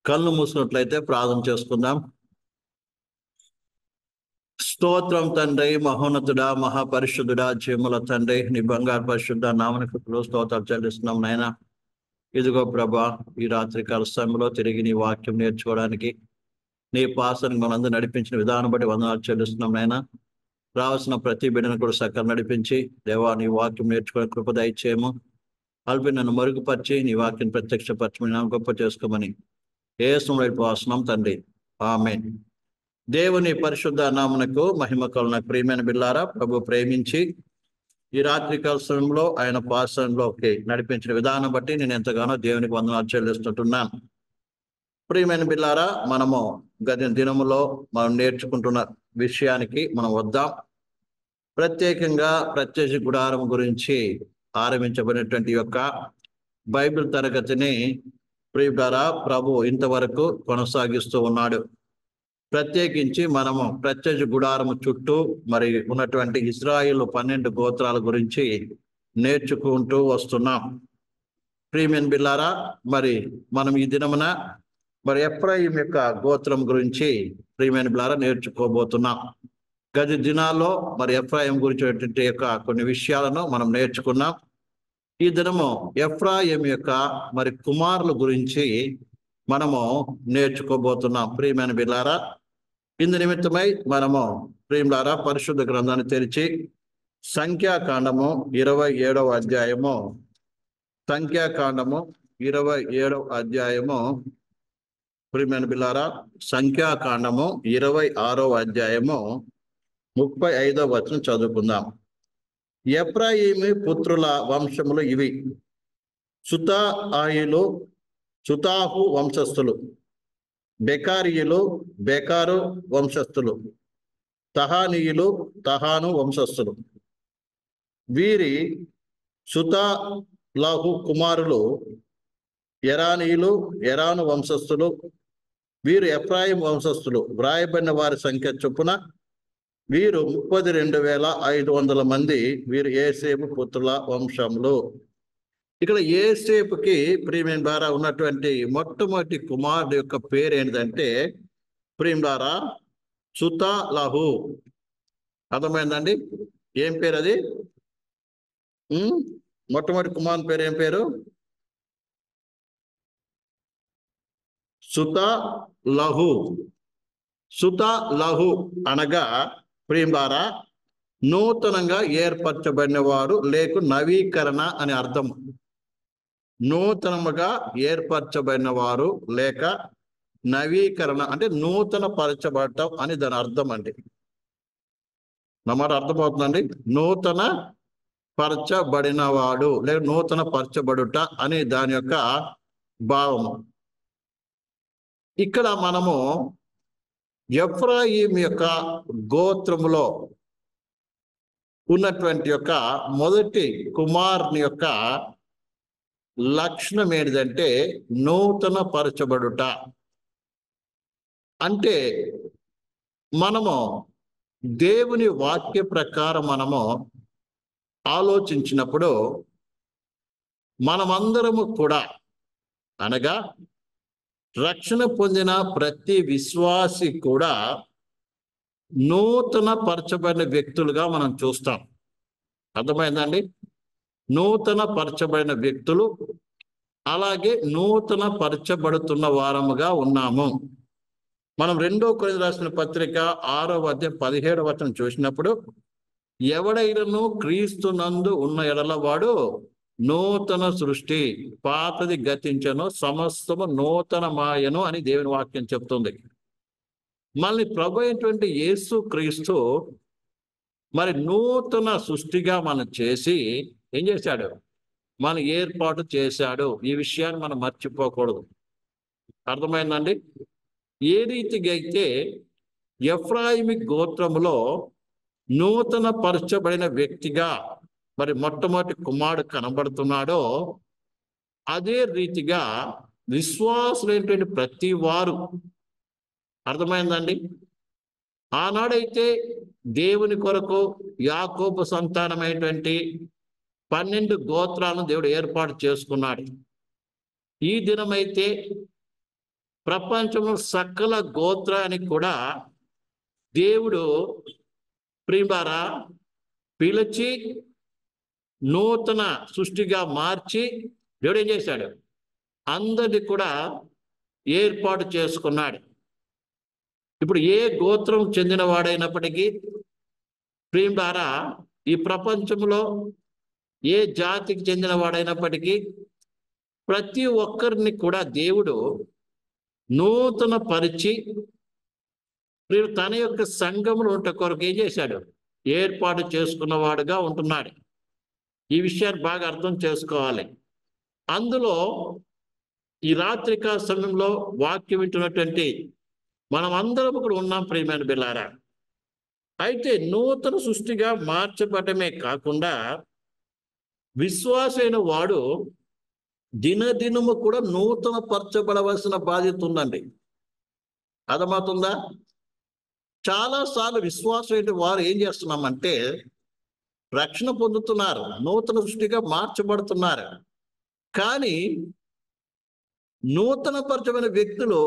కళ్ళు మూసినట్లయితే ప్రార్థన చేసుకుందాం. స్తోత్రం తండ్రి, మహోన్నతుడా, మహాపరిశుద్ధుడా, జీవముల తండ్రి, నీ బంగారు పరిశుద్ధ నామమునకు స్తోత్రాలు చెల్లిస్తున్నాం నాయన. ఇదిగో ప్రభా, ఈ రాత్రి కాల సమయంలో తిరిగి నీ వాక్యం నేర్చుకోవడానికి నీ పాసను మనందరూ నడిపించిన విధానం బట్టి వందనాలు చెల్లిస్తున్నాం నాయన. రావాల్సిన ప్రతి బిడ్డను కూడా సకలం నడిపించి దేవా నీ వాక్యం నేర్చుకోవడానికి కృప దయచేయము. అల్పి నన్ను మరుగుపరిచి నీ వాక్యం ప్రత్యక్షపరచమని నా గొప్ప చేసుకోమని యేసు వైపు వాసనం తండ్రి, ఆమేన్. దేవుని పరిశుద్ధ నామమునకు మహిమ కలుగును. ప్రియమైన బిడ్డలారా, ప్రభు ప్రేమించి ఈ రాత్రి కాల సమయంలో ఆయన పాసంలోకి నడిపించిన విధానం బట్టి నేను ఎంతగానో దేవునికి వందనాలు చెల్లిస్తుంటున్నాను. ప్రియమైన బిడ్డలారా, మనము గత దినములో మనం నేర్చుకుంటున్న విషయానికి మనం వద్దాం. ప్రత్యేకంగా ప్రత్యక్ష గుడారం గురించి ఆరంభించబడినటువంటి యొక్క బైబిల్ తరగతిని ప్రియులారా ప్రభు ఇంతవరకు కొనసాగిస్తూ ఉన్నాడు. ప్రత్యేకించి మనము ప్రత్యక్ష గుడారము చుట్టూ మరి ఉన్నటువంటి ఇశ్రాయేలు 12 గోత్రాల గురించి నేర్చుకుంటూ వస్తున్నాం. ప్రియమైన బిడ్డలారా, మరి మనం ఈ దినమున మరి ఎఫ్రాయిం యొక్క గోత్రం గురించి ప్రియమైన బిడ్డలారా నేర్చుకోబోతున్నాం. గత దినాల్లో మరి ఎఫ్రాయిం గురించి యొక్క కొన్ని విషయాలను మనం నేర్చుకున్నాం. ఈ దినము ఎఫ్రాయిం యొక్క మరి కుమారుల గురించి మనము నేర్చుకోబోతున్నాం. ప్రియమైన బిడ్డలారా, ఇందు నిమిత్తమై మనము ప్రియులారా పరిశుద్ధ గ్రంథాన్ని తెరిచి సంఖ్యాకాండము 27వ అధ్యాయము, సంఖ్యాకాండము 27వ అధ్యాయము, ప్రియమైన బిడ్డలారా సంఖ్యాకాండము 26వ అధ్యాయము 35వ వచనం చదువుకుందాం. ఎఫ్రాయిము పుత్రుల వంశములు ఇవి: సుతాయిలు సుతాహు వంశస్థులు, బెకారీయులు బెకారు వంశస్థులు, తహానీయులు తహాను వంశస్థులు. వీరి సుతాలాహు కుమారులు ఎరానీయులు ఎరాను వంశస్థులు. వీరు ఎఫ్రాయిం వంశస్థులు. వ్రాయబడిన వారి సంఖ్య చొప్పున వీరు 32,500 మంది. వీరు యేసేపు పుత్రుల వంశములు. ఇక్కడ యేసేపుకి ప్రియమైన ద్వారా ఉన్నటువంటి మొట్టమొదటి కుమారుడు యొక్క పేరు ఏంటంటే ప్రియం ద్వారా సుతాలహు. అర్థమైందండి? ఏం పేరు అది? మొట్టమొదటి కుమారుని పేరు ఏం పేరు? సుతాలహు. సుతాలహు అనగా ప్రియం ద్వారా నూతనంగా ఏర్పరచబడిన వారు లేక నవీకరణ అని అర్థం. నూతనముగా ఏర్పరచబడిన వారు లేక నవీకరణ అంటే నూతన పరచబడటం అని దాని అర్థం అండి. నా మాట అర్థమవుతుందండి? నూతన పరచబడిన వాడు లేక నూతన పరచబడుట అని దాని యొక్క భావము. ఇక్కడ మనము ఎఫ్రాయిం యొక్క గోత్రములో ఉన్నటువంటి యొక్క మొదటి కుమారుని యొక్క లక్షణం ఏంటంటే నూతన పరచబడుట. అంటే మనము దేవుని వాక్య ప్రకారం మనము ఆలోచించినప్పుడు మనమందరము కూడా అనగా రక్షణ పొందిన ప్రతి విశ్వాసి కూడా నూతన పరచబడిన వ్యక్తులుగా మనం చూస్తాం. అర్థమైందండి? నూతన పరచబడిన వ్యక్తులు, అలాగే నూతన పరచబడుతున్న వారముగా ఉన్నాము. మనం 2 కొరింథీయులకు రాసిన పత్రిక 6వ అధ్యాయం 17వ వచనం చూసినప్పుడు ఎవడైనను క్రీస్తునందు ఉన్న ఎడల వాడు నూతన సృష్టి, పాతది గతించెను, సమస్తము నూతనమాయను అని దేవుని వాక్యం చెప్తుంది. మళ్ళీ ప్రభు అయినటువంటి యేసు క్రీస్తు మరి నూతన సృష్టిగా మనం చేసి ఏం చేశాడు? మన ఏర్పాటు చేశాడు. ఈ విషయాన్ని మనం మర్చిపోకూడదు. అర్థమైందండి? ఏ రీతిగా అయితే ఎఫ్రాయిమి గోత్రములో నూతన పరచబడిన వ్యక్తిగా మరి మొట్టమొదటి కుమారుడు కనబడుతున్నాడో అదే రీతిగా విశ్వాసులైనటువంటి ప్రతి వారు, అర్థమైందండి, ఆనాడైతే దేవుని కొరకు యాకోబు సంతానమైనటువంటి 12 గోత్రాలను దేవుడు ఏర్పాటు చేసుకున్నాడు. ఈ దినమైతే ప్రపంచంలో సకల గోత్రానికి కూడా దేవుడు ప్రియులారా పిలిచి నూతన సృష్టిగా మార్చి దేవుడు ఏం చేశాడు? అందరినీ కూడా ఏర్పాటు చేసుకున్నాడు. ఇప్పుడు ఏ గోత్రం చెందిన వాడైనప్పటికీ ప్రియులారా ఈ ప్రపంచంలో ఏ జాతికి చెందిన వాడైనప్పటికీ ప్రతి ఒక్కరిని కూడా దేవుడు నూతన పరిచి తన యొక్క సంఘములు ఉంట కొరకు ఏం చేశాడు? ఏర్పాటు చేసుకున్నవాడుగా ఉంటున్నాడు. ఈ విషయాన్ని బాగా అర్థం చేసుకోవాలి. అందులో ఈ రాత్రికాల సమయంలో వాక్యం వింటున్నటువంటి మనం అందరం కూడా ఉన్నాం ప్రియమైన బిడ్డలారా. అయితే నూతన సృష్టిగా మార్చబడమే కాకుండా విశ్వాసైన వాడు దినదినము కూడా నూతన పరచబడవలసిన బాధ్యత ఉందండి. అర్థమవుతుందా? చాలాసార్లు విశ్వాసమైన వారు ఏం చేస్తున్నామంటే రక్షణ పొందుతున్నారు, నూతన సృష్టిగా మార్చబడుతున్నారు. కానీ నూతన పరచబడిన వ్యక్తులు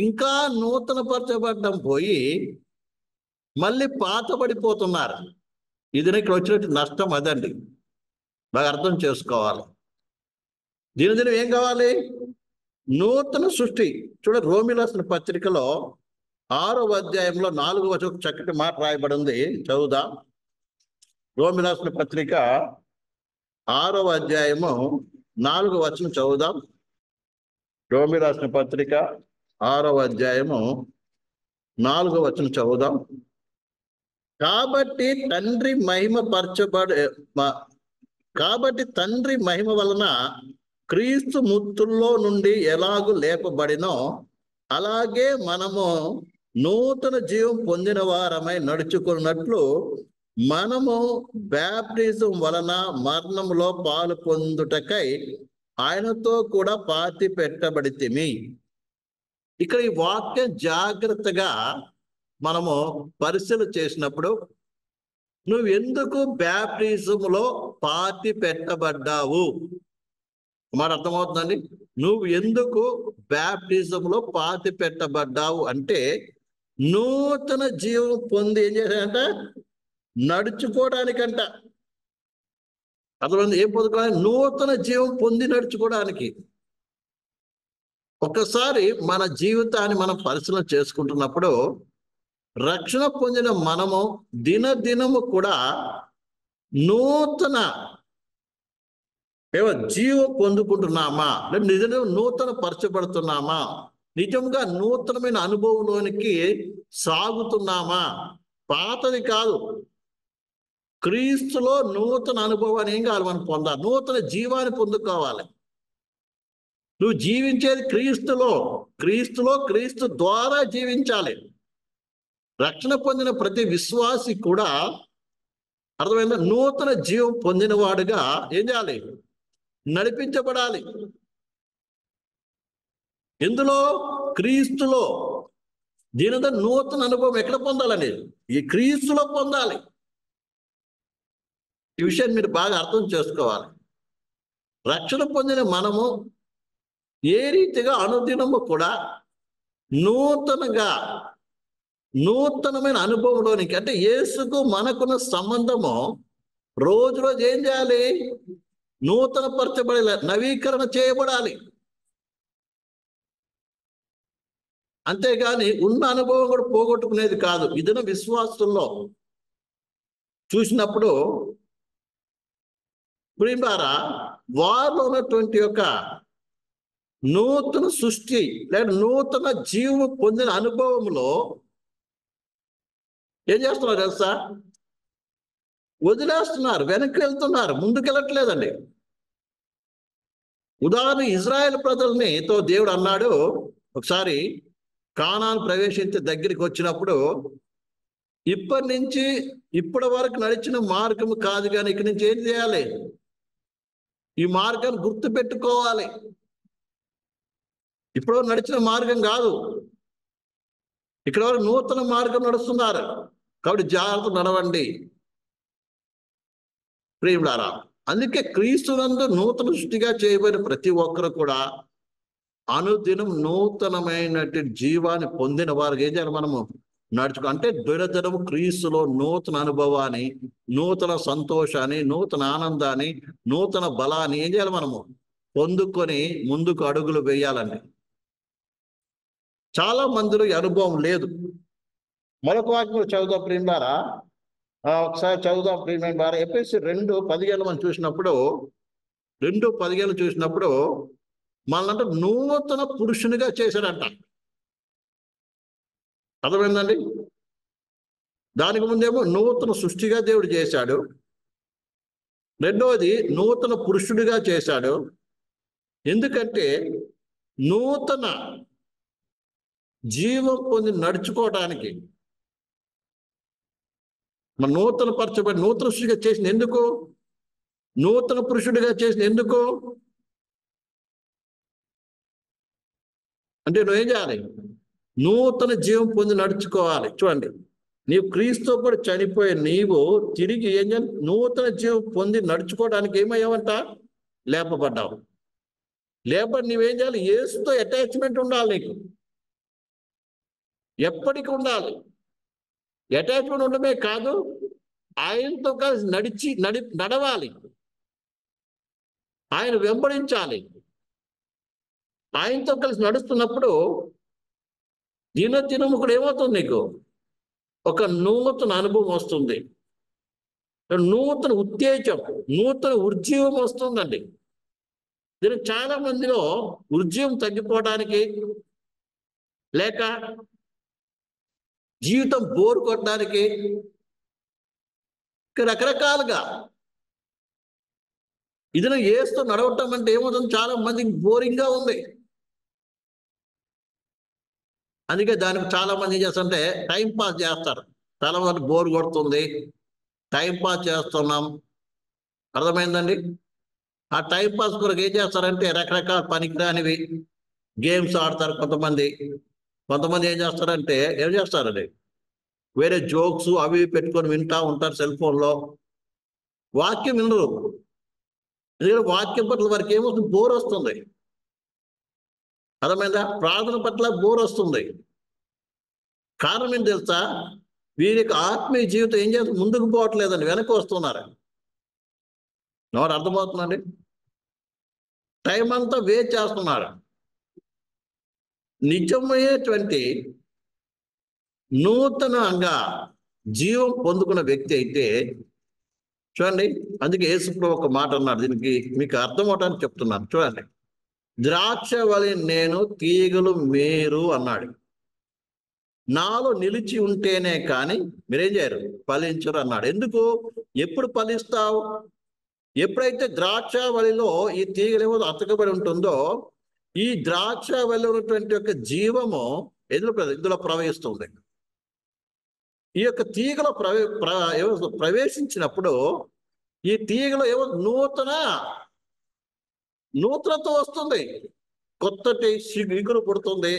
ఇంకా నూతన పరచబడడం పోయి మళ్ళీ పాతబడిపోతున్నారు. ఇది ఇక్కడ వచ్చినట్టు నష్టం అదండి. బాగా అర్థం చేసుకోవాలి. దినదినం ఏం కావాలి? నూతన సృష్టి. చూడ రోమీయులకు రాసిన పత్రికలో 6వ అధ్యాయంలో 4వ వచనం చక్కటి మాట రాయబడింది. చదువుదాం. రోమీయులకు రాసిన పత్రిక 6వ అధ్యాయము 4వ వచనం చదువుదాం. రోమీయులకు రాసిన పత్రిక 6వ అధ్యాయము 4వ వచనం చదువుదాం. కాబట్టి తండ్రి మహిమ వలన క్రీస్తు మృతుల్లో నుండి ఎలాగూ లేపబడినో అలాగే మనము నూతన జీవం పొందిన వారమై నడుచుకున్నట్లు మనము బాప్టిజం వలన మరణములో పాలు పొందుటకై ఆయనతో కూడా పాతి పెట్టబడితిమి. ఇక్కడ ఈ వాక్యం జాగ్రత్తగా మనము పరిశీలన చేసినప్పుడు నువ్వు ఎందుకు బాప్టిజంలో పాతి పెట్టబడ్డావు మాట అర్థమవుతుందండి. నువ్వు ఎందుకు బాప్టిజంలో పాతి పెట్టబడ్డావు అంటే నూతన జీవం పొంది ఏం చేశాడంట? నడుచుకోవడానికంట. అర్థమైంది? ఏం పొందుకోవడానికి? నూతన జీవం పొంది నడుచుకోవడానికి. ఒక్కసారి మన జీవితాన్ని మనం పరిశీలన చేసుకుంటున్నప్పుడు రక్షణ పొందిన మనము దినదినము కూడా నూతన జీవం పొందుకుంటున్నామా? లేదా నిజంగా నూతన పరచబడుతున్నామా? నిజంగా నూతనమైన అనుభవంలోనికి సాగుతున్నామా? పాతది కాదు, క్రీస్తులో నూతన అనుభవాన్ని ఏం కావాలి? మనం పొందాలి, నూతన జీవాన్ని పొందుకోవాలి. నువ్వు జీవించేది క్రీస్తులో, క్రీస్తు ద్వారా జీవించాలి. రక్షణ పొందిన ప్రతి విశ్వాసి కూడా అర్థమైందా? నూతన జీవం పొందిన వాడుగా ఏం చేయాలి? నడిపించబడాలి. ఎందులో? క్రీస్తులో. దీనితో నూతన అనుభవం ఎక్కడ పొందాలని? ఈ క్రీస్తులో పొందాలి. ఈ విషయాన్ని మీరు బాగా అర్థం చేసుకోవాలి. రక్షణ పొందిన మనము ఏ రీతిగా అనుదినము కూడా నూతనమైన అనుభవంలోనికి, అంటే యేసుకు మనకున్న సంబంధము రోజు రోజు ఏం చేయాలి? నూతన పరచబడి నవీకరణ చేయబడాలి. అంతేగాని ఉన్న అనుభవం కూడా పోగొట్టుకునేది కాదు. ఇదిన విశ్వాసంలో చూసినప్పుడు ప్రియులారా వారిలో ఉన్నటువంటి యొక్క నూతన సృష్టి లేదా నూతన జీవం పొందిన అనుభవంలో ఏం చేస్తున్నారు తెలుసా? వదిలేస్తున్నారు, వెనక్కి వెళ్తున్నారు, ముందుకు వెళ్ళట్లేదండి. ఉదాహరణ ఇజ్రాయెల్ ప్రజలతో దేవుడు అన్నాడు, ఒకసారి కానాను ప్రవేశించి దగ్గరికి వచ్చినప్పుడు ఇప్పటి నుంచి ఇప్పటి వరకు నడిచిన మార్గం కాదు, కానీ ఇక్కడి నుంచి ఏం చేయాలి? ఈ మార్గాన్ని గుర్తు పెట్టుకోవాలి. ఇప్పుడు నడిచిన మార్గం కాదు, ఇక్కడ వరకు నూతన మార్గం నడుస్తున్నారు, కాబట్టి జాగ్రత్త నడవండి ప్రియులారా. అందుకే క్రీస్తునందు నూతన సృష్టిగా చేయబడిన ప్రతి ఒక్కరు కూడా అనుదినం నూతనమైనటువంటి జీవాన్ని పొందిన వారికి ఏం చేయాలి మనము నడుచుకో అంటే దినదినము క్రీస్తులో నూతన అనుభవాన్ని, నూతన సంతోషాన్ని, నూతన ఆనందాన్ని, నూతన బలాన్ని ఏం చేయాలి మనము పొందుకొని ముందుకు అడుగులు వేయాలండి. చాలా మందిలో ఈ అనుభవం లేదు. మరొక వాక్యం చదువుదాం ప్రియులారా, ఒకసారి చదువుదాం ప్రియులారా. ఎఫెసీ 2:15 మనం చూసినప్పుడు, 2:15 చూసినప్పుడు మనల్ని నూతన పురుషునిగా చేశాడంట. అర్థమైందండి? దానికి ముందేమో నూతన సృష్టిగా దేవుడు చేశాడు, రెండవది నూతన పురుషుడిగా చేశాడు. ఎందుకంటే నూతన జీవం పొంది నడుచుకోవడానికి, మన నూతన పరచబడి నూతన సృష్టిగా చేసిన ఎందుకు, నూతన పురుషుడిగా చేసిన ఎందుకు అంటే నువ్వేం చేయాలి, నూతన జీవం పొంది నడుచుకోవాలి. చూడండి, నీవు క్రీస్తుతో కూడా చనిపోయి నీవు తిరిగి ఏం చేయాలి, నూతన జీవం పొంది నడుచుకోవడానికి ఏమయ్యావంట, లేపబడ్డావు. లేపబడి నీవేం చేయాలి, యేసుతో అటాచ్మెంట్ ఉండాలి. నీకు ఎప్పటికీ ఉండాలి. అటాచ్మెంట్ ఉండడమే కాదు, ఆయనతో కలిసి నడవాలి, ఆయన వెంబడించాలి. ఆయనతో కలిసి నడుస్తున్నప్పుడు దినదినము కూడా ఏమవుతుంది, నీకు ఒక నూతన అనుభవం వస్తుంది, నూతన ఉత్తేజం, నూతన ఉజ్జీవం వస్తుందండి. దీనికి చాలా మందిలో ఉజ్జీవం తగ్గిపోవడానికి, లేక జీవితం బోరు కొట్టడానికి రకరకాలుగా ఇది ఏస్తూ నడవటం అంటే ఏమవుతుంది, చాలా మందికి బోరింగ్గా ఉంది. అందుకే దానికి చాలా మంది ఏం చేస్తారంటే టైం పాస్ చేస్తారు. చాలా మంది బోర్ కొడుతుంది, టైం పాస్ చేస్తున్నాం. అర్థమైందండి? ఆ టైం పాస్ కొరకు ఏం చేస్తారంటే రకరకాల పనికిరానివి గేమ్స్ ఆడతారు. కొంతమంది ఏం చేస్తారంటే వేరే జోక్స్ అవి పెట్టుకొని వింటా ఉంటారు సెల్ ఫోన్లో. వాక్యం వినరు. ఎందుకంటే వాక్యం పట్ల వారికి ఏమవుతుంది, బోర్ వస్తుంది. అర్థమైందా? ప్రార్థన పట్ల బోర్ వస్తుంది. కారణం ఏంటి తెలుసా, వీరికి ఆత్మీయ జీవితం ఏం చేస్తుంది, ముందుకు పోవట్లేదండి, వెనక్కి వస్తున్నారు. ఎవరు అర్థమవుతుందండి? టైం అంతా వేస్ట్ చేస్తున్నారు. నిజమైనటువంటి నూతనంగా జీవం పొందుకున్న వ్యక్తి అయితే చూడండి, అందుకే యేసుప్రభు ఒక మాట అన్నాడు, దీనికి మీకు అర్థం అవటానికి చెప్తున్నాను. చూడండి, ద్రాక్ష వలె నేను, తీగలు మీరు అన్నాడు. నాలో నిలిచి ఉంటేనే కానీ మీరేం చేయరు, ఫలించరు అన్నాడు. ఎందుకు? ఎప్పుడు ఫలిస్తావు? ఎప్పుడైతే ద్రాక్ష వలిలో ఈ తీగలేమో అతకబడి ఉంటుందో, ఈ ద్రాక్ష వలి ఉన్నటువంటి యొక్క జీవము ఇందులో ప్రవహిస్తుంది. ఈ యొక్క తీగలో ప్రవేశించినప్పుడు ఈ తీగలో ఏమో నూతనతో వస్తుంది. కొత్తటి ఇగురు పుడుతుంది,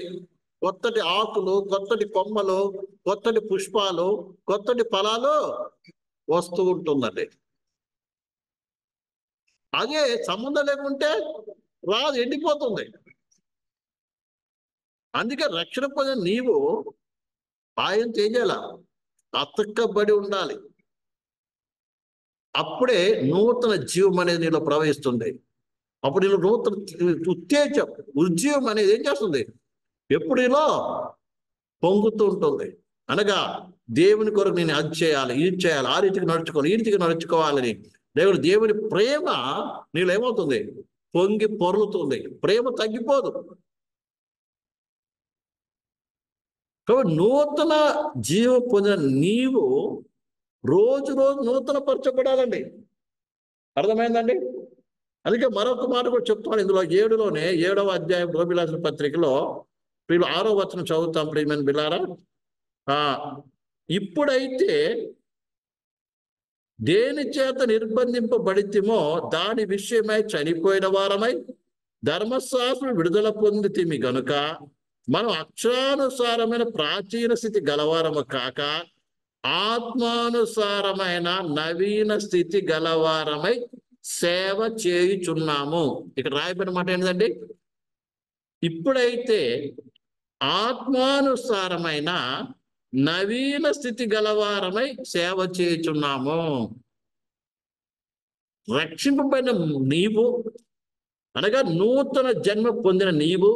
కొత్తటి ఆకులు, కొత్తటి కొమ్మలు, కొత్తటి పుష్పాలు, కొత్తటి ఫలాలు వస్తూ ఉంటుందండి. అదే సంబంధం లేకుంటే రాదు, ఎండిపోతుంది. అందుకే రక్షణ పొందిన నీవు ఆయనతో ఏం చేయాల, అతకబడి ఉండాలి. అప్పుడే నూతన జీవం అనేది నీలో ప్రవహిస్తుంది. అప్పుడు నీలో నూతన ఉత్తేజం, ఉజ్జీవం అనేది ఏం చేస్తుంది, ఎప్పుడు ఇలా పొంగుతూ ఉంటుంది. అనగా దేవుని కొరకు నేను అది చేయాలి, ఇది చేయాలి, ఆ రీతికి నడుచుకోవాలి, ఈ రీతికి నడుచుకోవాలని దేవుని ప్రేమ నీలో ఏమవుతుంది, పొంగి పొర్లుతుంది. ప్రేమ తగ్గిపోదు. కాబట్టి నూతన జీవం పొందిన నీవు రోజు నూతన పరచబడాలండి. అర్థమైందండి? అందుకే మరొక మాట కూడా చెప్తాను ఇందులో 7వ అధ్యాయం రోమిలాసిన పత్రికలో 6వ వచనం చదువుతాం. ప్రియమైన బిలారా, ఇప్పుడైతే దేని చేత నిర్బంధింపబడితిమో దాని విషయమై చనిపోయిన వారమై ధర్మశాస్త్రం విడుదల పొందితిమి గనుక మనం అక్షరానుసారమైన ప్రాచీన స్థితి గలవారము కాక ఆత్మానుసారమైన నవీన స్థితి గలవారమై సేవ చేయుచున్నాము. ఇక్కడ రాయబడిన మాట ఏంటండి, ఇప్పుడైతే ఆత్మానుసారమైన నవీన స్థితి గలవారమై సేవ చేయుచున్నాము. రక్షింపబడిన నీవు అనగా నూతన జన్మ పొందిన నీవు,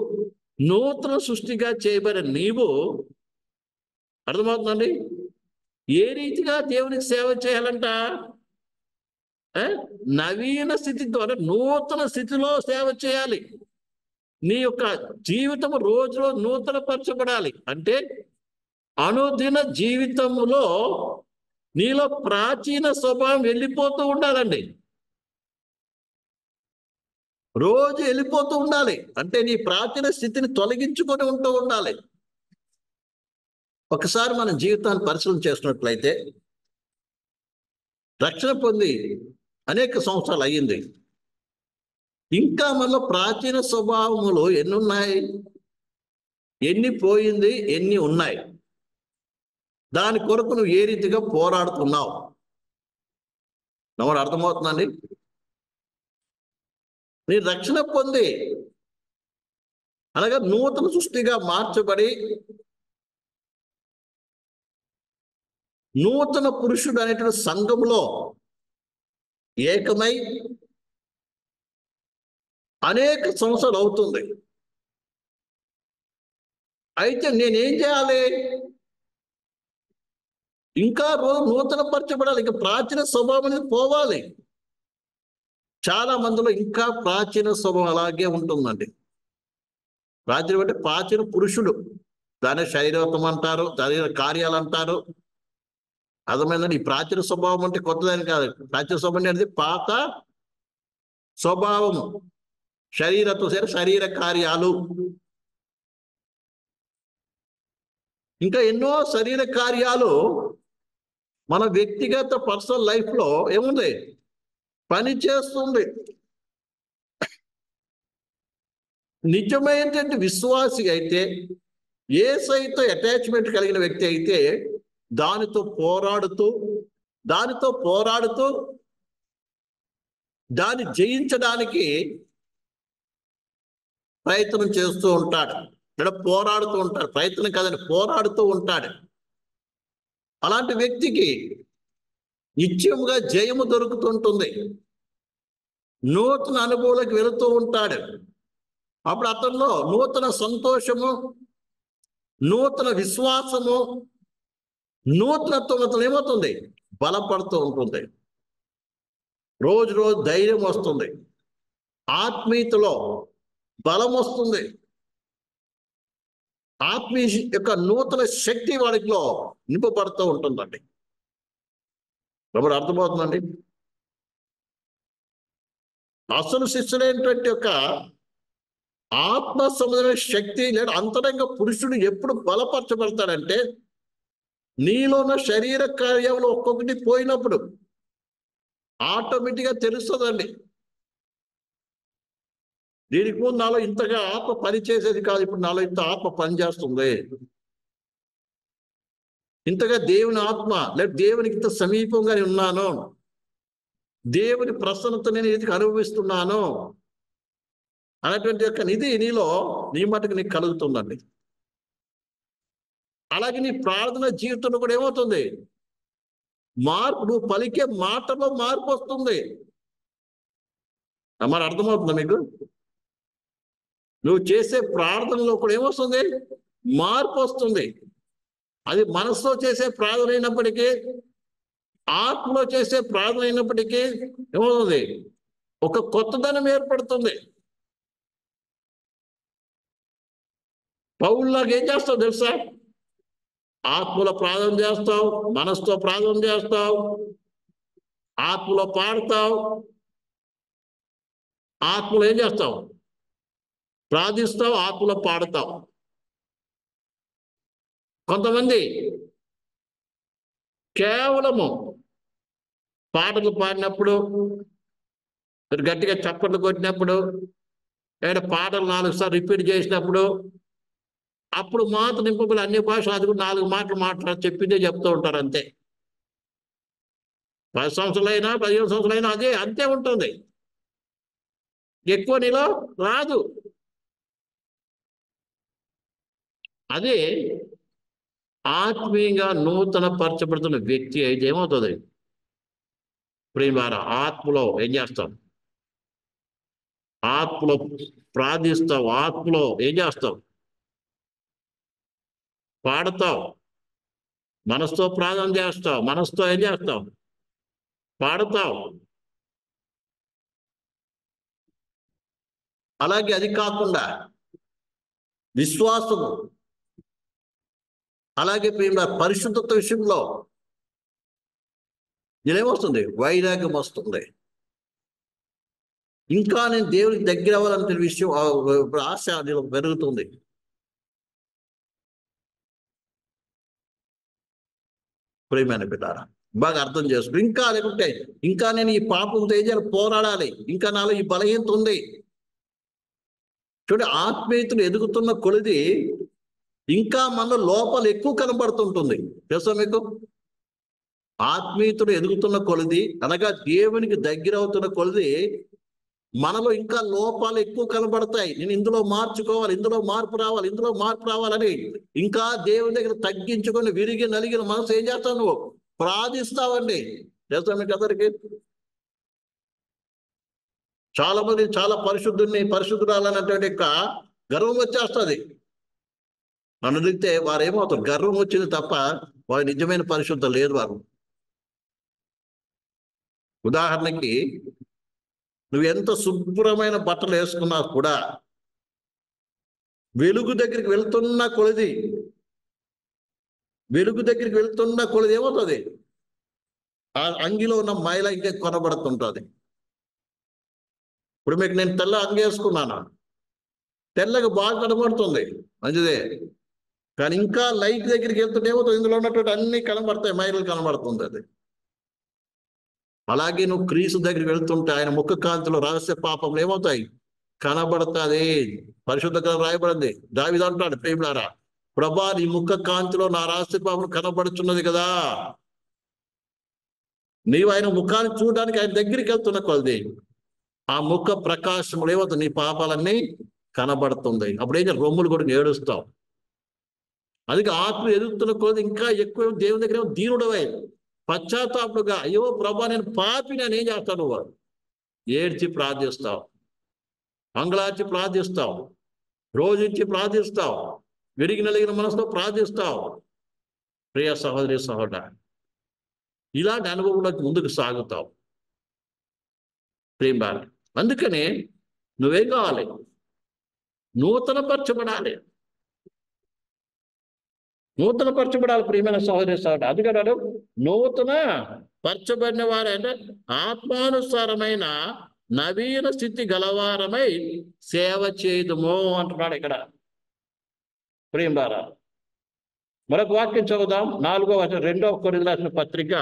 నూతన సృష్టిగా చేయబడిన నీవు, అర్థమవుతుందండి, ఏ రీతిగా దేవునికి సేవ చేయాలంట? నవీన స్థితి ద్వారా నూతన స్థితిలో సేవ చేయాలి. నీ యొక్క జీవితం రోజు రోజు నూతన పరచబడాలి. అంటే అనుదిన జీవితంలో నీలో ప్రాచీన స్వభావం వెళ్ళిపోతూ ఉండాలండి. రోజు వెళ్ళిపోతూ ఉండాలి. అంటే నీ ప్రాచీన స్థితిని తొలగించుకొని ఉంటూ ఉండాలి. ఒకసారి మన జీవితాన్ని పరిశీలన చేసినట్లయితే, రక్షణ పొంది అనేక సంవత్సరాలు అయ్యింది. ఇంకా మనలో ప్రాచీన స్వభావములు ఎన్ని ఉన్నాయి, ఎన్ని పోయింది, ఎన్ని ఉన్నాయి? దాని కొరకు నువ్వు ఏ రీతిగా పోరాడుతున్నావు? నమ్మరు అర్థమవుతుందండి? నీ రక్షణ పొంది అనగా నూతన సృష్టిగా మార్చబడి నూతన పురుషుడు అనేటువంటి సంఘంలో ఏకమై అనేక సంవత్సరాలు అవుతుంది. అయితే నేనేం చేయాలి? ఇంకా నూతన పరచబడాలి. ఇంకా ప్రాచీన స్వభావం అనేది పోవాలి. చాలా మందిలో ఇంకా ప్రాచీన స్వభావం అలాగే ఉంటుందండి. ప్రాచీన అంటే ప్రాచీన పురుషుడు, దాని శరీరత్వం అంటారు, శరీర కార్యాలు అంటారు. అర్థమైందండి? ఈ ప్రాచీన స్వభావం అంటే కొత్తదాని కాదు. ప్రాచీన స్వభావం అనేది పాత స్వభావము, శరీరత్వ శరీర కార్యాలు. ఇంకా ఎన్నో శరీర కార్యాలు మన వ్యక్తిగత పర్సనల్ లైఫ్ లో ఏముంది, పని చేస్తుంది. నిజమైనటువంటి విశ్వాసి అయితే, యేసుతో అటాచ్మెంట్ కలిగిన వ్యక్తి అయితే దానితో పోరాడుతూ దాన్ని జయించడానికి ప్రయత్నం చేస్తూ ఉంటాడు. లేదా పోరాడుతూ ఉంటాడు. ప్రయత్నం కాదని పోరాడుతూ ఉంటాడు. అలాంటి వ్యక్తికి నిత్యముగా జయము దొరుకుతుంటుంది. నూతన అనుభవాలకు వెళుతూ ఉంటాడు. అప్పుడు అతనిలో నూతన సంతోషము, నూతన విశ్వాసము, నూతనత్వం అతను ఏమవుతుంది, బలపడుతూ ఉంటుంది. రోజు రోజు ధైర్యం వస్తుంది, ఆత్మీయతలో బలం వస్తుంది, ఆత్మీయ యొక్క నూతన శక్తి వాడిలో నింపబడుతూ ఉంటుందండి. అర్థమవుతుందండి? అసలు శిష్యుడైనటువంటి యొక్క ఆత్మ సంబంధమైన శక్తి లేదా అంతరంగ పురుషుడు ఎప్పుడు బలపరచబడతాడంటే, నీలో ఉన్న శరీర కార్యంలో ఒక్కొక్కటి పోయినప్పుడు ఆటోమేటిక్గా తెలుస్తుందండి. దీనికి ముందు నాలో ఇంతగా ఆత్మ పని చేసేది కాదు, ఇప్పుడు నాలో ఇంత ఆత్మ పనిచేస్తుంది. ఇంతగా దేవుని ఆత్మ లేదా దేవునికి ఇంత సమీపంగా ఉన్నాను, దేవుని ప్రసన్నత నేను ఇది అనుభవిస్తున్నాను అనేటువంటి యొక్క నిధి నీలో నీ మటుకు నీకు కలుగుతుందండి. అలాగే నీ ప్రార్థన జీవితంలో కూడా ఏమవుతుంది, మార్పు, నువ్వు పలికే మాటలో మార్పు వస్తుంది. మరి అర్థమవుతుందా మీకు? నువ్వు చేసే ప్రార్థనలో కూడా ఏమొస్తుంది, మార్పు వస్తుంది. అది మనసులో చేసే ప్రార్థన అయినప్పటికీ, ఆత్మలో చేసే ప్రార్థన అయినప్పటికీ ఏమవుతుంది, ఒక కొత్తదనం ఏర్పడుతుంది. పౌలులాగా ఏం చేస్తావు తెలుసా? ఆత్మలో ప్రార్థన చేస్తావు, మనసుతో ప్రార్థన చేస్తావు, ఆత్మలో పాడతావు, ఆత్మలో ఏం చేస్తావు, ప్రార్థిస్తావు, ఆత్మలో పాడతావు. కొంతమంది కేవలము పాటలు పాడినప్పుడు, గట్టిగా చప్పట్లు కొట్టినప్పుడు, లేదా పాటలు 4 సార్లు రిపీట్ చేసినప్పుడు అప్పుడు మాత్రం నింపబడి అన్ని భాషలు అది కూడా 4 మాటలు చెప్పిందే చెప్తూ ఉంటారు. అంతే. 10 సంవత్సరాలైనా 15 సంవత్సరాలైనా అంతే ఉంటుంది. ఎక్కువ నీలో రాదు. అదే ఆత్మీయంగా నూతన పరచబడుతున్న వ్యక్తి అయితే ఏమవుతుంది? ప్రేమారా, ఆత్మలో ఏం చేస్తాం? ఆత్మలో ప్రార్థిస్తావు, ఆత్మలో ఏం చేస్తావు? పాడతావు, మనసుతో ప్రార్థన చేస్తావు, మనసుతో ఏం చేస్తావు? పాడతావు. అలాగే అది కాకుండా విశ్వాసము, అలాగే పరిశుద్ధత విషయంలో ఏమొస్తుంది? వైరాగ్యం వస్తుంది. ఇంకా నేను దేవునికి దగ్గర అవ్వాలనే విషయం ఆశ నీలో పెరుగుతుంది. ప్రియమైన బిడ్డారా, బాగా అర్థం చేసుకో. ఇంకా లేకుంటే ఇంకా నేను ఈ పాపంతో ఏం చేయాలి? పోరాడాలి. ఇంకా నాలో ఈ బలహీనత ఉంది. చూడండి, ఆత్మీయతను ఎదుగుతున్న కొలిది ఇంకా మన లోపల ఎక్కువ కనబడుతుంటుంది. తెలుసా మీకు? ఆత్మీయతను ఎదుగుతున్న కొలిది అనగా దేవునికి దగ్గర అవుతున్న కొలిది మనలో ఇంకా లోపాలు ఎక్కువ కనబడతాయి. నేను ఇందులో మార్చుకోవాలి, ఇందులో మార్పు రావాలి, ఇందులో మార్పు రావాలని ఇంకా దేవుని దగ్గర తగ్గించుకొని విరిగి నలిగిన మనసు ఏం చేస్తావు? నువ్వు ప్రార్థిస్తావండి. తెలుసా మీకు అందరికి? చాలా మంది చాలా పరిశుద్ధురాలన్నటువంటి యొక్క గర్వం వచ్చేస్తుంది. నన్ను అడిగితే వారు ఏమవుతారు? గర్వం వచ్చింది తప్ప వారి నిజమైన పరిశుద్ధత లేదు. వారు ఉదాహరణకి నువ్వు ఎంత శుభ్రమైన బట్టలు వేసుకున్నా కూడా వెలుగు దగ్గరికి వెళ్తున్న కొలిది ఏమవుతుంది? ఆ అంగిలో ఉన్న మైల ఇంకా కొనబడుతుంటుంది. ఇప్పుడు మీకు నేను తెల్ల అంగి వేసుకున్నాను, తెల్లగా బాగా కనబడుతుంది, మంచిదే. కానీ ఇంకా లైట్ దగ్గరికి వెళ్తుంటే ఏమవుతుంది? ఇందులో ఉన్నటువంటి అన్ని కనబడతాయి, మైలు కనబడుతుంది. అది అలాగే నువ్వు క్రీస్తు దగ్గరికి వెళ్తుంటే ఆయన ముఖ కాంతిలో రహస్య పాపం ఏమవుతాయి? కనబడతాది. పరిశుద్ధ గ్రంథంలో రాయబడింది. దావీదు అంటాడు, ప్రేమిలారా, ప్రభా నీ ముఖ కాంతిలో నా రహస్య పాపం కనబడుచున్నది కదా. నీవు ఆయన ముఖాన్ని చూడడానికి ఆయన దగ్గరికి వెళ్తున్న కొలది ఆ ముఖ ప్రకాశంలో ఏమవుతుంది? నీ పాపాలన్నీ కనబడుతుంది. అప్పుడు ఏం చేయాలి? రొమ్ములు కూడా ఏడుస్తావు. అందుకే ఆత్మ ఎదుగుతున్న కొలది ఇంకా ఎక్కువ దేవుని దగ్గర దీనుడవై పశ్చాత్తాపుడుగా, అయ్యో ప్రభా నేను పాపి, నేను ఏం చేస్తాను? వాడు ఏడ్చి ప్రార్థిస్తావు, అంగళార్చి ప్రార్థిస్తావు, రోజించి ప్రార్థిస్తావు, విరిగి నలిగిన మనసుతో ప్రార్థిస్తావు. ప్రియ సహోదరి సహోదర, ఇలాంటి అనుభవంలోకి ముందుకు సాగుతావు. ప్రేమ. అందుకనే నువ్వేం కావాలి? నూతనపరచబడాలి. ప్రియమైన సహోదరి సహోదరు. అందుకన్నాడు నూతన పరచబడిన వారు అంటే ఆత్మానుసారమైన నవీన స్థితి గలవారమై సేవ చేయదుము అంటున్నాడు ఇక్కడ. ప్రియులారా, మరొక వాక్యం చదువుదాం. 2వ కొరింథీయులకు రాసిన పత్రిక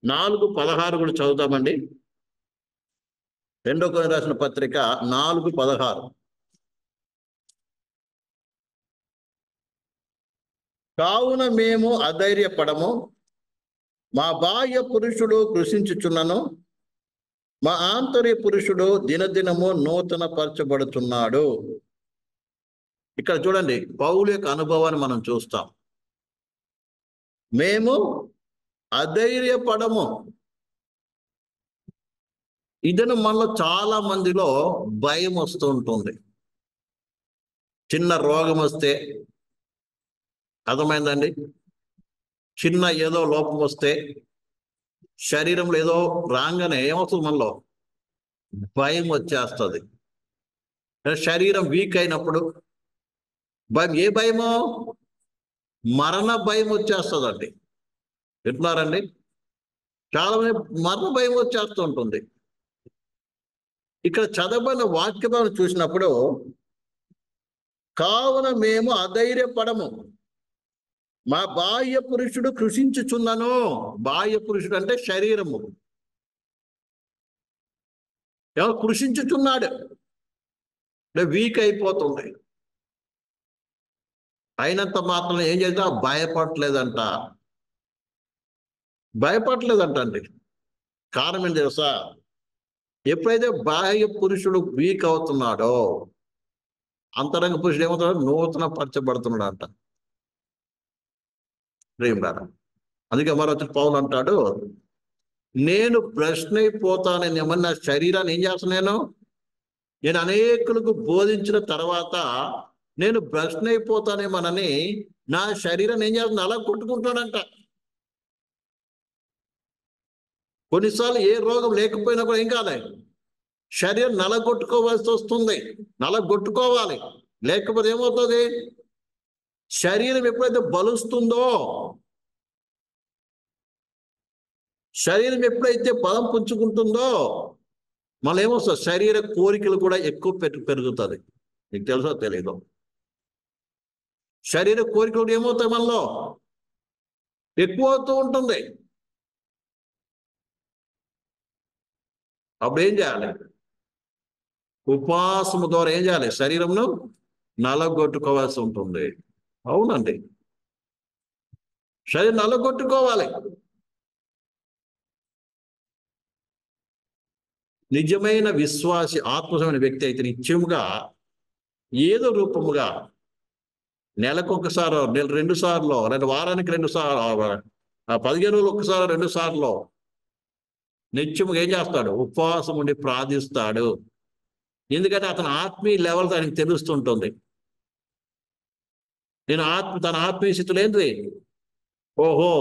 4:16 కూడా చదువుతామండి. 2వ కొరింథీయులకు రాసిన పత్రిక 4:16. కావున మేము అధైర్యపడము, మా బాహ్య పురుషుడు కృషించుచున్నను, మా ఆంతర్య పురుషుడు దినదినము నూతన పరచబడుతున్నాడు. ఇక్కడ చూడండి, పౌలు యొక్క అనుభవాన్ని మనం చూస్తాం. మేము అధైర్యపడము. ఇదను మనలో చాలా మందిలో భయం వస్తూ ఉంటుంది. చిన్న రోగం వస్తే, అర్థమైందండి, చిన్న ఏదో లోపం వస్తే, శరీరంలో ఏదో రాగానే ఏమవుతుంది? మనలో భయం వచ్చేస్తుంది. శరీరం వీక్ అయినప్పుడు భయం. ఏ భయమో? మరణ భయం వచ్చేస్తుందండి. వింటున్నారండి? చాలా మంది మరణ భయం వచ్చేస్తూ ఉంటుంది. ఇక్కడ చదవబడిన వాక్యాలను చూసినప్పుడు, కావున మేము అధైర్యపడము, మా బాహ్య పురుషుడు కృషించుచున్నను. బాహ్య పురుషుడు అంటే శరీరము. ఎవరు కృషించుచున్నాడు? వీక్ అయిపోతుంది. అయినంత మాత్రం ఏం చేద్దాం? భయపడలేదంట అండి. కారణం ఏం తెలుసా? ఎప్పుడైతే బాహ్య పురుషుడు వీక్ అవుతున్నాడో అంతరంగ పురుషుడు ఏమవుతాడు? నూతన పరచబడుతున్నాడు అంట. ప్రేమ. అందుకే మరో పౌలు అంటాడు, నేను భ్రష్ట్ అయిపోతానేమో, నా శరీరాన్ని ఏం చేస్తున్నాను, నేను అనేకులకు బోధించిన తర్వాత నేను భ్రష్ట్ అయిపోతానేమోనని నా శరీరాన్ని ఏం చేస్తుంది, అలా కొట్టుకుంటాడంట. కొన్నిసార్లు ఏ రోగం లేకపోయినా కూడా ఏం కాలే, శరీరం నలగొట్టుకోవాల్సి వస్తుంది. నలగొట్టుకోవాలి, లేకపోతే ఏమవుతుంది, శరీరం ఎప్పుడైతే బలుస్తుందో, శరీరం ఎప్పుడైతే బలం పుంజుకుంటుందో మళ్ళీ ఏమొస్తుంది, శరీర కోరికలు కూడా ఎక్కువ పెరుగుతుంది. నీకు తెలుసో తెలీదు, శరీర కోరికలు ఏమవుతాయి మనలో, ఎక్కువ అవుతూ ఉంటుంది. అప్పుడు ఏం చేయాలి, ఉపవాసము ద్వారా ఏం చేయాలి, శరీరంను నలగొట్టుకోవాల్సి ఉంటుంది. అవునండి, శరీరం నలగొట్టుకోవాలి. నిజమైన విశ్వాసి, ఆత్మమైన వ్యక్తి అయితే నిత్యముగా ఏదో రూపముగా, నెలకొకసారి, 2 సార్లు, లేదా వారానికి 2 సార్లు, 15 రోజులు ఒకసారి, 2 సార్లు నిత్యముగా ఏం చేస్తాడు, ఉపవాసం ఉండి ప్రార్థిస్తాడు. ఎందుకంటే అతని ఆత్మీయ లెవెల్ ఆయనకు తెలుస్తుంటుంది. తన ఆత్మీయ స్థితులు ఏంటి, ఓహో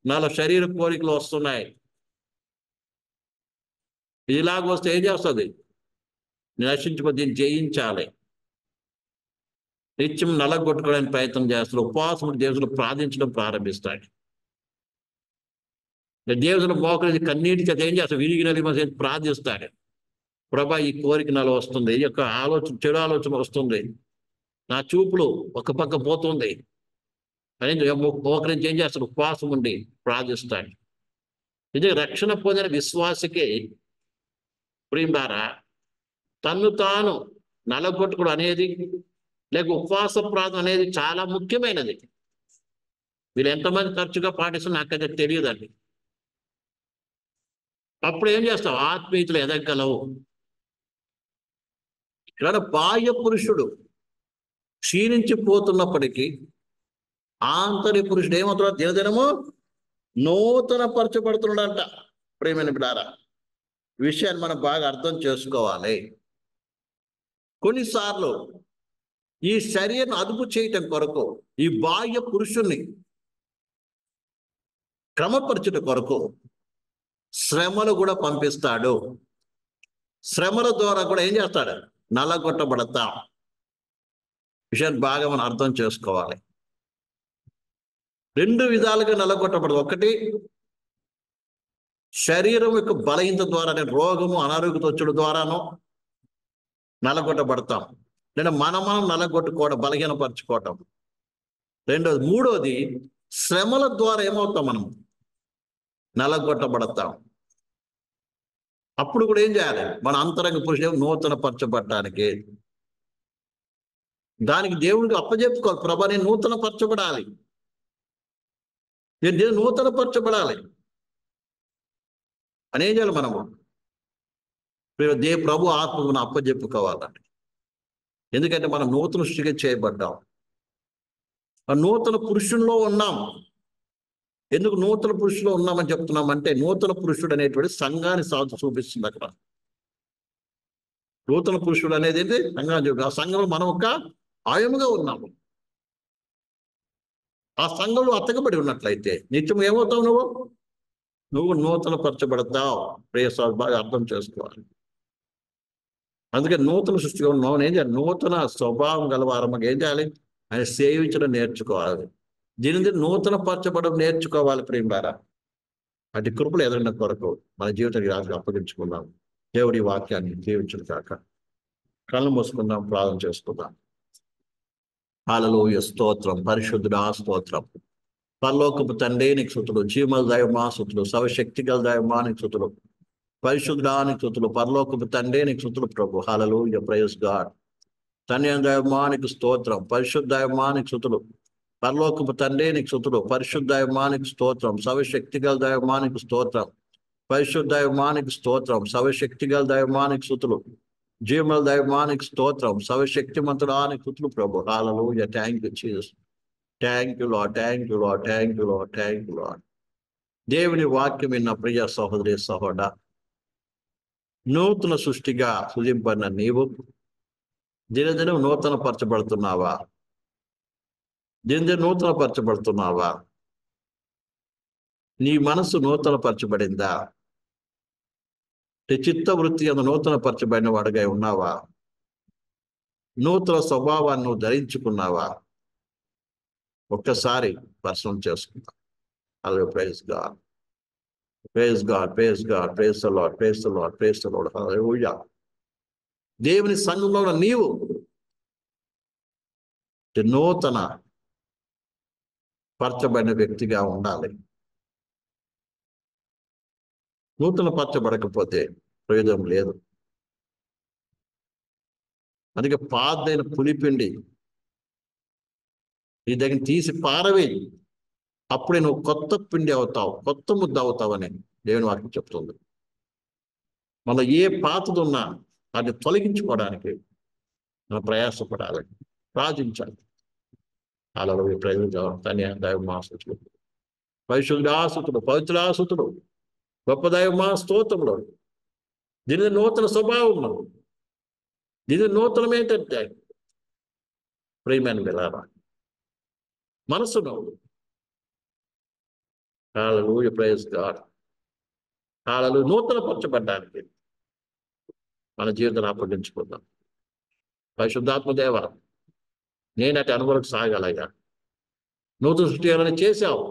నాలో శరీర కోరికలు వస్తున్నాయి, ఇలాగ వస్తే ఏం చేస్తుంది, నశించిపోతే దీన్ని జయించాలి. నిత్యం నలగొట్టుకోవడానికి ప్రయత్నం చేస్తాడు. ఉపవాసం దేవుడు ప్రార్థించడం ప్రారంభిస్తాడు. దేవుని మోకరించి కన్నీటి చేత ఏం చేస్తాడు, విరిగిన ప్రార్థిస్తాడు. ప్రభా, ఈ కోరిక నాలో వస్తుంది, ఈ యొక్క ఆలోచన, చెడు ఆలోచన వస్తుంది, నా చూపులు ఒక పక్క పోతుంది అని మోకరించి ఏం చేస్తాడు, ఉపవాసం ఉండి ప్రార్థిస్తాడు. ఇది రక్షణ పొందిన విశ్వాసకి ప్రియులారా, తన్ను తాను నలగొట్టుకోవడం అనేది, లేక ఉపవాస ప్రార్థన అనేది చాలా ముఖ్యమైనది. వీళ్ళు ఎంతమంది తరచుగా పాటిస్తున్నా నాకైతే తెలియదండి. అప్పుడు ఏం చేస్తావు, ఆత్మీయతలు ఎదగలవు. ఇక్కడ బాహ్య పురుషుడు క్షీణించిపోతున్నప్పటికీ ఆంతర్య పురుషుడు ఏమవుతున్నాడు, దినదినము నూతన పరచబడుతున్నాడంట. ప్రేమైన బిడ్డారా, విషయాన్ని మనం బాగా అర్థం చేసుకోవాలి. కొన్నిసార్లు ఈ శరీరం అదుపు చేయటం కొరకు, ఈ బాహ్య పురుషుణ్ణి క్రమపరచుట కొరకు శ్రమలు కూడా పంపిస్తాడు. శ్రమల ద్వారా కూడా ఏం చేస్తాడు, నల్లగొట్టబడతాం. విషయాన్ని బాగా మనం అర్థం చేసుకోవాలి. 2 విధాలుగా నల్లగొట్టబడదు. ఒకటి, శరీరం యొక్క బలహీనత ద్వారానే, రోగము అనారోగ్యత వచ్చుడు ద్వారానో నల్లగొట్టబడతాం. లేదా మనం నల్లగొట్టుకోవడం, బలహీనపరచుకోవటం. మూడోది, శ్రమల ద్వారా ఏమవుతాం, మనం నల్లగొట్టబడతాం. అప్పుడు కూడా ఏం చేయాలి, మన అంతరంగ పురుషుడు నూతన పరచబడటానికి దానికి దేవుడికి అప్పచెప్పుకోవాలి. ప్రభా, నేను నూతన పరచబడాలి, నేను నూతన పరచబడాలి అని ఏం చేయాలి, మనము ప్రభు ఆత్మను అప్పచెప్పుకోవాలండి. ఎందుకంటే మనం నూతన సృష్టిగా చేయబడ్డాం, నూతన పురుషుల్లో ఉన్నాం. ఎందుకు నూతన పురుషులో ఉన్నామని చెప్తున్నామంటే, నూతన పురుషుడు అనేటువంటి సంఘాన్ని చూపిస్తుంది. అక్కడ నూతన పురుషుడు అనేది ఏంటి, సంఘాన్ని. ఆ సంఘంలో మనం ఒక ఆయముగా ఉన్నాము. ఆ సంఘంలో అతకబడి ఉన్నట్లయితే నిత్యం ఏమవుతావు, నువ్వు నూతన పరచబడతావు. ప్రియసాలు బాగా అర్థం చేసుకోవాలి. అందుకే నూతన సృష్టిగా ఉన్నావు. ఏం చేయాలి, నూతన స్వభావం గలవారమ్మకి ఏం చేయాలి, ఆయన సేవించడం నేర్చుకోవాలి. దీని నూతన పరచబడడం నేర్చుకోవాలి. ప్రియులారా, అటు కృపలు ఎదురైన కొరకు మన జీవితానికి రాజు అప్పగించుకుందాం. దేవుడి వాక్యాన్ని జీవించడం కాక కళ్ళు మూసుకుందాం, ప్రార్థన చేసుకుందాం. హల్లెలూయా, స్తోత్రం, పరిశుద్ధుడా స్తోత్రం. పరలోకపు తండ్రి నీకు స్తుతులు, జీవముల దైవమా స్తుతులు, సర్వశక్తి గల దైవమా నీకు స్తుతులు, పరిశుద్ధుడా నీకు స్తుతులు, పరలోకపు తండ్రి నీకు స్తుతులు ప్రభు. హల్లెలూయా, ప్రైజ్ గాడ్. తండ్రి దైవమా నీకు స్తోత్రం, పరిశుద్ధ దైవమా నీకు స్తుతులు, పరలోకపు తండ్రి నీకు స్తుతులు, పరిశుద్ధ దైవమా నీకు స్తోత్రం, సర్వశక్తి గల దైవమా నీకు స్తోత్రం, పరిశుద్ధ దైవమా నీకు స్తోత్రం, సర్వశక్తి గల దైవమా నీకు స్తుతులు, జీవముల దైవానికి స్తోత్రం, సర్వశక్తిమంతుడానికి స్తుతులు ప్రభు. Hallelujah. Thank you Jesus. Thank you Lord, thank you Lord, thank you Lord, thank you Lord. దేవుని వాక్యం విన్న ప్రియ సహోదరి సహోదర, నూతన సృష్టిగా సృజింపడిన నీవు దినదినం నూతన పరచబడుతున్నావా? దినదిన నూతన పరచబడుతున్నావా? నీ మనసు నూతన పరచబడిందా? నీ చిత్త వృత్తి అందు నూతన పరచబడిన వాడిగా ఉన్నావా? నూతన స్వభావాన్ని నువ్వు ధరించుకున్నావా? ఒక్కసారి పరిశీలన చేసుకుందాం. Hallelujah. Praise God, praise God, praise God, praise the Lord, praise the Lord, praise the Lord. Hallelujah. దేవుని సంఘంలో ఉన్న నీవు నూతన పరచబడిన వ్యక్తిగా ఉండాలి. నూతన పరచబడకపోతే ప్రయోజనం లేదు. అందుకే పాతైన పులిపిండి నీ దగ్గర తీసి పారవేయి, అప్పుడే నువ్వు కొత్త పిండి అవుతావు, కొత్త ముద్ద అవుతావని దేవుని వాక్యం చెప్తుంది. మళ్ళీ ఏ పాతది ఉన్నా దాన్ని తొలగించుకోవడానికి మనం ప్రయాసపడాలి, ప్రార్థించాలి. హల్లెలూయా. ప్రయోజనం తన దైవమాస్తుతుడు, పరిశుద్ధాస్తుతుడు, పవిత్రాస్తుతుడు, గొప్ప దైవమా స్తోత్రములు. దీని నూతన స్వభావం, దీని నూతనం ఏంటంటే ప్రియమైన వెళ్ళారా మనసును. హల్లెలూయా. Praise God. హల్లెలూయా. నూతన పరచబడ్డానికి మన జీవితాన్ని అప్పగించుకుందాం. పరిశుద్ధాత్మ దేవ, నేనటి అనుభవంకి సాగాలయ్యా. నూతన సృష్టి ఏమైనా చేశావు,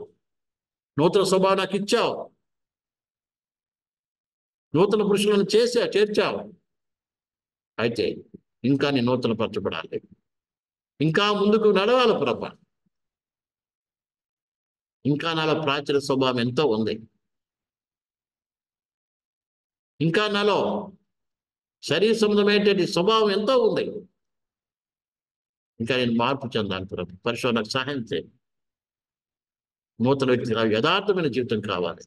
నూతన స్వభావం నాకు ఇచ్చావు, నూతన పురుషులను చేర్చావు. అయితే ఇంకా నేను నూతన పరచబడాలి, ఇంకా ముందుకు నడవాలి ప్రభా. ఇంకా నాలో ప్రాచీన స్వభావం ఎంతో ఉంది, ఇంకా నాలో శరీర సంబంధమైనటువంటి స్వభావం ఎంతో ఉంది. ఇంకా నేను మార్పు చెందాలి ప్రభు. పరిశోధనకు సహాయం చేయండి. నూతన వ్యక్తి యథార్థమైన జీవితం కావాలి,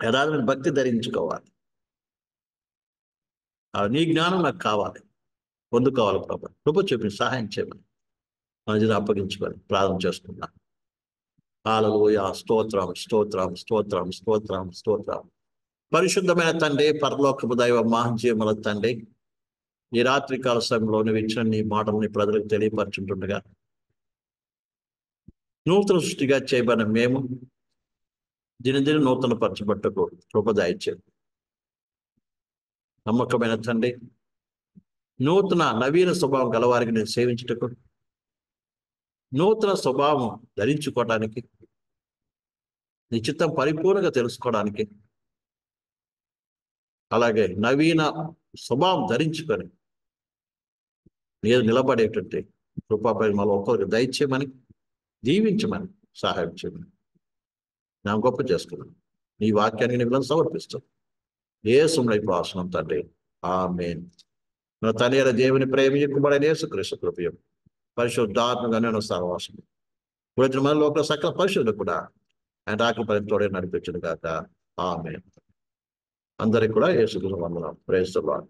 యథార్థమైన భక్తి ధరించుకోవాలి. నీ జ్ఞానం నాకు కావాలి, పొందుకోవాలి ప్రభు. కృప చూపి సహాయం చేయమని మన జీవితం అప్పగించుకొని ప్రార్థన చేసుకున్నాం. హల్లెలూయా. స్తోత్రం, స్తోత్రం, స్తోత్రం, స్తోత్రం, స్తోత్రం. పరిశుద్ధమైన తండ్రి, పరలోకపు దైవ మహాజీవముల తండ్రి, ఈ రాత్రికాల సమయంలో నువ్వు ఇచ్చిన నీ మాటల్ని ప్రజలకు తెలియపరచుంటుండగా నూతన సృష్టిగా చేయబడిన మేము దినదిన నూతన పరచబట్టకు కృప దయచేయండి. నమ్మకమైన తండ్రి, నూతన నవీన స్వభావం గలవారికి నేను సేవించుటకు, నూతన స్వభావం ధరించుకోవడానికి, నీ చిత్తం పరిపూర్ణంగా తెలుసుకోవడానికి, అలాగే నవీన స్వభావం ధరించుకొని నేను నిలబడేటువంటి కృపాపై మళ్ళీ ఒక్కొక్కరికి దయచేయమని, దీవించమని, సహాయం చేయమని నా గొప్ప చేసుకున్నాను. నీ వాక్యానికి నేను సమర్పిస్తాను. యేసుమై ప్రాసనం తండ్రి. ఆమేన్. నా తండ్రి దేవుని ప్రేమ కుమారుడైన యేసుక్రీస్తు కృపయు పరిశుద్ధాత్మగా నేను సహవాసం ఇప్పుడు మన లోపల సకల పరిశుద్ధులు కూడా ఆయన రాకడ పర్యంతం తోడే నడిపించును గాక. ఆమేన్. అందరికి కూడా యేసుక్రీస్తు వందనాలు. Praise the lord.